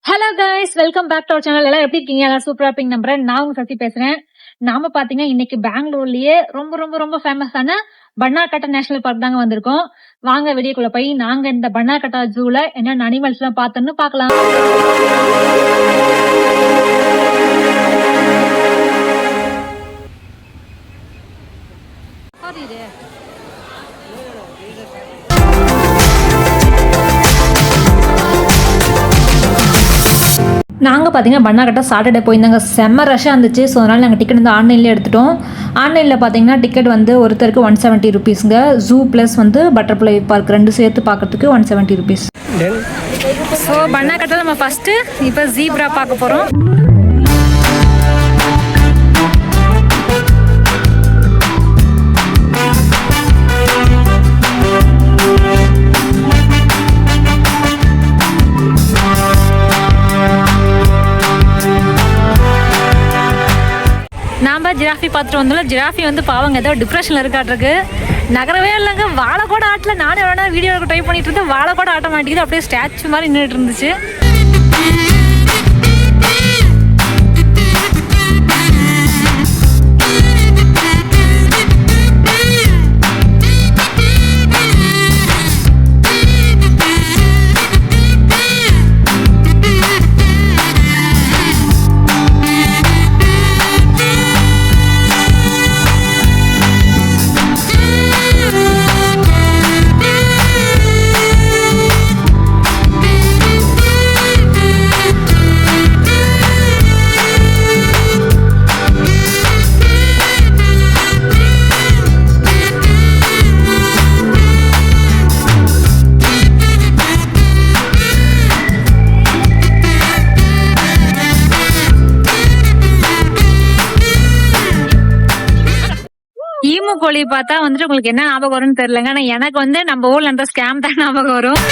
Hello guys, welcome back to our channel. எல்லாம் எப்படி இருக்கீங்க? எல்லாம் சூப்பரா இருப்பீங்க நம்புறேன். நான் உங்க சக்தி பேசுறேன். நாம பாத்தீங்கன்னா இன்னைக்கு பெங்களூர்லயே ரொம்ப ரொம்ப ரொம்ப ஃபேமஸான பன்னார்கட்டா நேஷனல் பார்க் தாங்க வந்திருக்கோம். வாங்க வெளியக்குள்ள போய் நாங்க இந்த பன்னார்கட்டா ஜூல என்னென்ன அனிமல்ஸ் எல்லாம் பார்த்தோம்னு பாக்கலாம். நாங்கள் பார்த்தீங்கன்னா பன்னார்கட்டா சாட்டர்டே போயிருந்தாங்க. செம்ம ரஷ்ஷாக இருந்துச்சு. ஸோ அதனால் நாங்கள் டிக்கெட் வந்து ஆன்லைனில் எடுத்துட்டோம். ஆன்லைனில் பார்த்தீங்கன்னா டிக்கெட் வந்து ஒருத்தருக்கு 170 ருபீஸுங்க. ஜூ ப்ளஸ் வந்து பட்டர்ஃப்ளை பார்க் ரெண்டு சேர்த்து பார்க்கறதுக்கு 170 ருபீஸ். ஸோ பன்னார்கட்டா நம்ம ஃபஸ்ட்டு இப்போ ஜீப்ரா பார்க்க போகிறோம். நாம் ஜிராஃபி பார்த்துட்டு வந்தோம். ஜிராஃபி வந்து பாவங்க ஏதோ டிப்ரெஷனில் இருக்காட்டிருக்கு. நகரவே இல்லைங்க. வாழை கூட ஆட்டில் நானே எவ்வளோ வீடியோவுக்கு ட்ரை பண்ணிட்டு இருந்தேன். வாழை கூட ஆட்ட மாட்டேங்குது. அப்படியே ஸ்டாச்சு மாதிரி நின்றுட்டு இருந்துச்சு. ஈமு கோழி பார்த்தா வந்துட்டு உங்களுக்கு என்ன ஞாபகம் வரும்னு தெரியலங்க. ஆனா எனக்கு வந்து நம்ம ஊர்ல அந்த ஸ்கேம் தான் ஞாபகம் வரும்.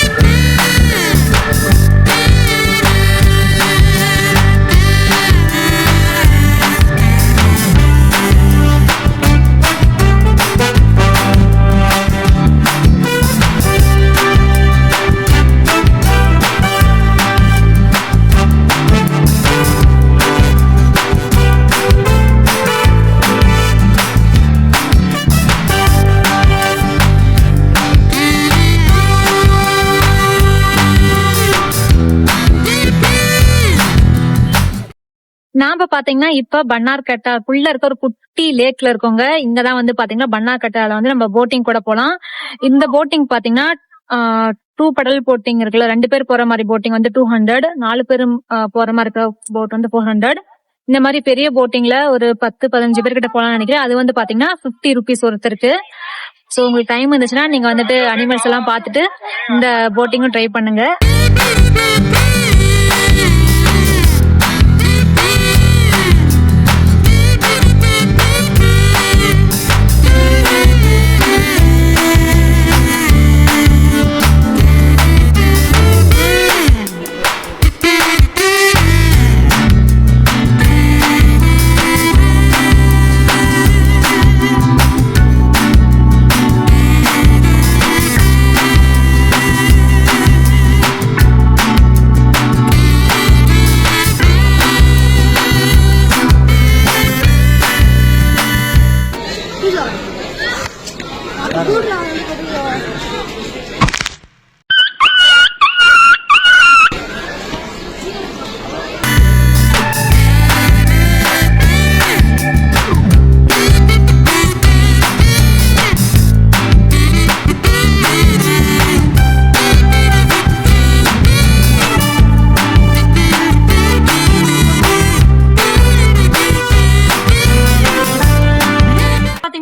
நாம பாத்தீங்கன்னா இப்ப பன்னார்கட்டாக்குள்ள இருக்க ஒரு குட்டி லேக்ல இருக்கோங்க. இங்கதான் வந்து பாத்தீங்கன்னா பன்னார்கட்டால வந்து நம்ம போட்டிங் கூட போலாம். இந்த போட்டிங் பாத்தீங்கன்னா 2 பெடல் போட்டிங் இருக்குல்ல, 2 பேர் போற மாதிரி போட்டிங் வந்து 200, 4 பேரும் போற மாதிரி இருக்க போட் வந்து 400. இந்த மாதிரி பெரிய போட்டிங்ல ஒரு 10-15 பேர் கிட்ட போலாம்னு நினைக்கிறேன். அது வந்து பாத்தீங்கன்னா 50 ருபீஸ் ஒருத்தருக்கு. சோ உங்களுக்கு டைம் இருந்துச்சுன்னா நீங்க வந்துட்டு அனிமல்ஸ் எல்லாம் பாத்துட்டு இந்த போட்டிங்கும் ட்ரை பண்ணுங்க.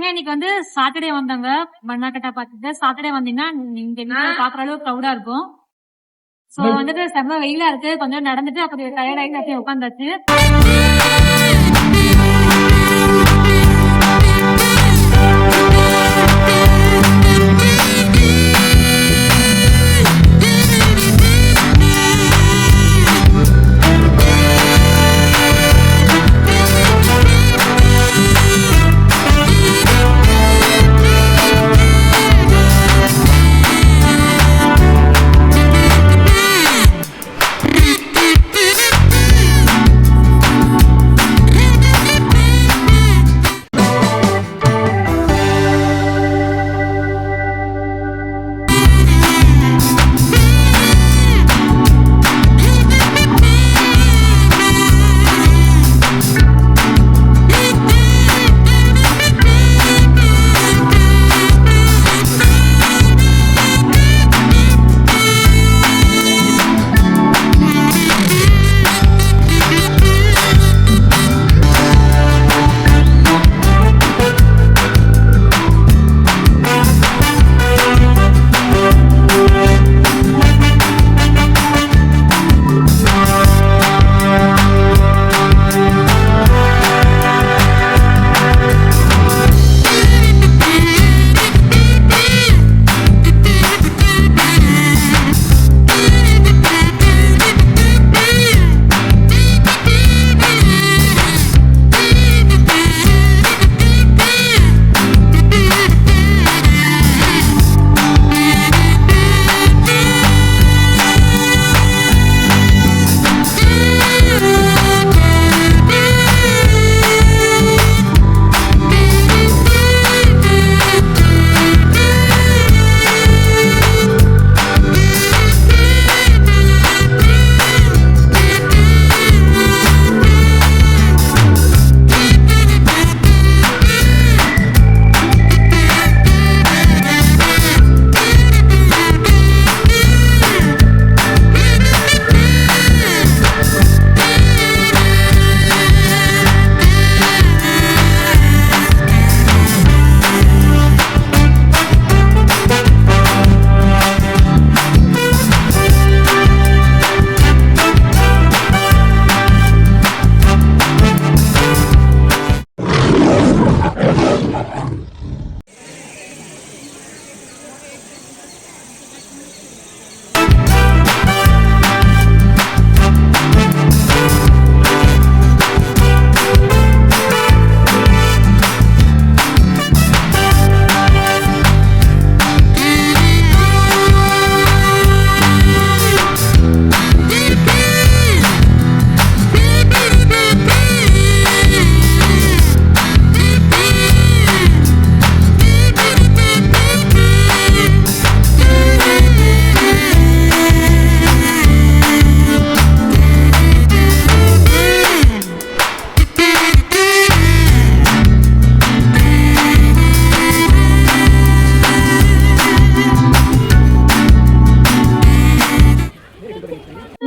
இன்னைக்கு வந்து சாட்டர்டே வந்தாங்க பன்னார்கட்டா பார்த்துட்டு. சாட்டர்டே வந்தீங்கன்னா நீங்க பாக்குற அளவுக்கு க்ரௌடா இருக்கும். சோ வந்துட்டு செம்ம வெயிலா இருக்கு. கொஞ்சம் நடந்துட்டு அப்புறம் டயர்ட் ஆகி அப்படியே உட்காந்தாச்சு.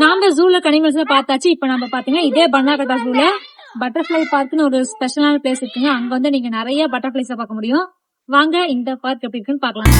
நாம ஜூல கனிமல்ஸ் பார்த்தாச்சு. இப்ப நம்ம பாத்தீங்கன்னா இதே பன்னார்கட்டா ஜூல பட்டர்ஃபிளை பார்க்னு ஒரு ஸ்பெஷலான பிளேஸ் இருக்குங்க. அங்க வந்து நீங்க நிறைய பட்டர்ஃபிளைஸ பார்க்க முடியும். வாங்க இந்த பார்க் எப்படி இருக்குன்னு பார்க்கலாம்.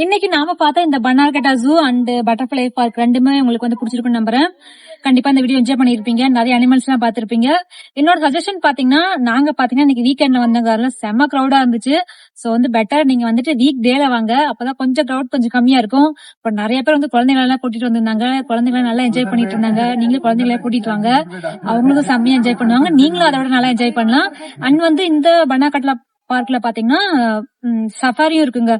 இன்னைக்கு நாம பார்த்த இந்த Bannerghatta zoo and butterfly park ரெண்டுமே உங்களுக்கு வந்து பிடிச்சிருக்குன்னு நம்புறேன். கண்டிப்பா இந்த வீடியோ என்ஜாய் பண்ணிருப்பீங்க. நிறைய அனிமல்ஸ் எல்லாம் பாத்திருப்பீங்க. என்னோட சஜஷன் பாத்தீங்கன்னா நாங்க பாத்தீங்கன்னா இன்னைக்கு வீக்கெண்ட்ல வந்தவங்க செம்ம கிரௌடா இருந்துச்சு. சோ வந்து பெட்டர் நீங்க வந்துட்டு வீக் டேல வாங்க. அப்பதான் கொஞ்சம் கிரௌட் கொஞ்சம் கம்மியா இருக்கும். இப்ப நிறைய பேர் வந்து குழந்தைகள் எல்லாம் கூட்டிட்டு வந்திருந்தாங்க. குழந்தைகளை நல்லா என்ஜாய் பண்ணிட்டு இருந்தாங்க. நீங்களும் குழந்தைகளை கூட்டிட்டு வாங்க. அவங்களுக்கும் செம்மையா என்ஜாய் பண்ணுவாங்க. நீங்களும் அதை விட நல்லா என்ஜாய் பண்ணலாம். அண்ட் வந்து இந்த பன்னார்கட்டா பார்க்ல பாத்தீங்கன்னா சஃபாரியும் இருக்குங்க.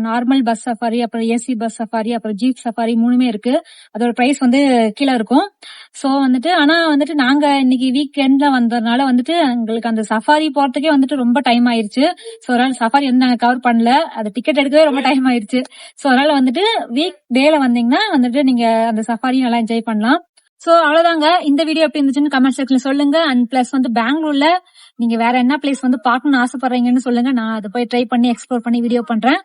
நார்மல் பஸ் சஃபாரி, அப்புறம் ஏசி பஸ் சஃபாரி, அப்புறம் ஜீப் சஃபாரி மூணுமே இருக்கு. அதோட பிரைஸ் வந்து கீழே இருக்கும். சோ வந்துட்டு ஆனா வந்துட்டு நாங்க இன்னைக்கு வீக்கெண்ட்ல வந்ததுனால வந்துட்டு எங்களுக்கு அந்த சஃபாரி போறதுக்கே வந்துட்டு ரொம்ப டைம் ஆயிருச்சு. சோ அதனால சஃபாரி வந்து நாங்க கவர் பண்ணல. அது டிக்கெட் எடுக்கவே ரொம்ப டைம் ஆயிருச்சு. சோ அதனால வந்துட்டு வீக் டேல வந்தீங்கன்னா வந்துட்டு நீங்க அந்த சஃபாரியும் நல்லா என்ஜாய் பண்ணலாம். சோ அவ்வளவுதாங்க. இந்த வீடியோ எப்படி இருந்துச்சுன்னு கமெண்ட் செக்ஷன்ல சொல்லுங்க. அண்ட் பிளஸ் வந்து பெங்களூர்ல நீங்க வேற என்ன பிளேஸ் வந்து பாக்கணும்னு ஆசைப்படுறீங்கன்னு சொல்லுங்க. நான் அதை போய் ட்ரை பண்ணி எக்ஸ்ப்ளோர் பண்ணி வீடியோ பண்றேன்.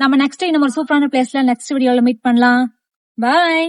நம்ம நெக்ஸ்ட் நம்ம ஒரு சூப்பரான பிளேஸ்ல நெக்ஸ்ட் வீடியோல மீட் பண்ணலாம். பாய்.